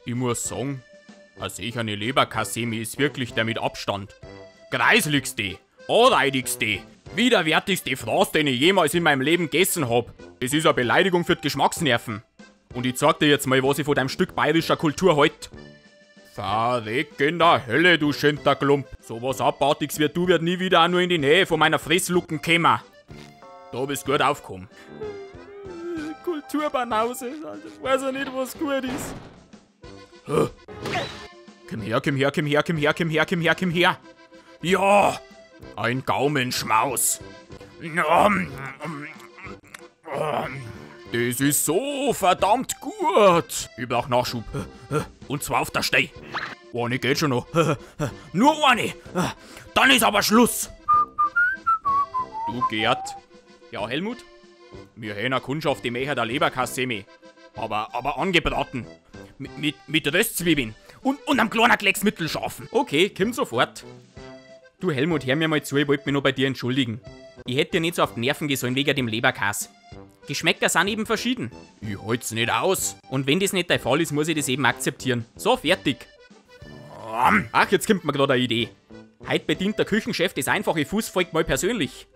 Ich muss sagen, eine Leberkassemi ist wirklich der mit Abstand greisligste, anreidigste, widerwärtigste Fraß, den ich jemals in meinem Leben gegessen hab. Das ist eine Beleidigung für die Geschmacksnerven. Und ich zeig dir jetzt mal, was ich von deinem Stück bayerischer Kultur halt. Verreck in der Hölle, du Schinterklump. So was Abartiges wie du wird nie wieder auch nur in die Nähe von meiner Fresslucken kommen. Da bist du gut aufgekommen. Kulturbanause, ich weiß ja nicht, was gut ist. Komm her, komm her, komm her, komm her, komm her, komm her, komm her. Ja, ein Gaumenschmaus. Das ist so verdammt gut. Ich brauch Nachschub. Und zwar auf der Stei. Eine geht schon noch. Nur eine. Dann ist aber Schluss. Du Gerd. Ja, Helmut? Wir haben eine Kundschaft, die möchte eine Leberkassemi. Aber angebraten. Mit Röstzwiebeln. Und einem kleinen Klecks Mittelschafen. Okay, kommt sofort. Du Helmut, hör mir mal zu, ich wollte mich noch bei dir entschuldigen. Ich hätte dir nicht so auf die Nerven gehen sollen wegen dem Leberkass. Geschmäcker sind eben verschieden. Ich halt's nicht aus. Und wenn das nicht der Fall ist, muss ich das eben akzeptieren. So, fertig. Ach, jetzt kommt mir gerade eine Idee. Heute bedient der Küchenchef das einfache Fußvolk mal persönlich.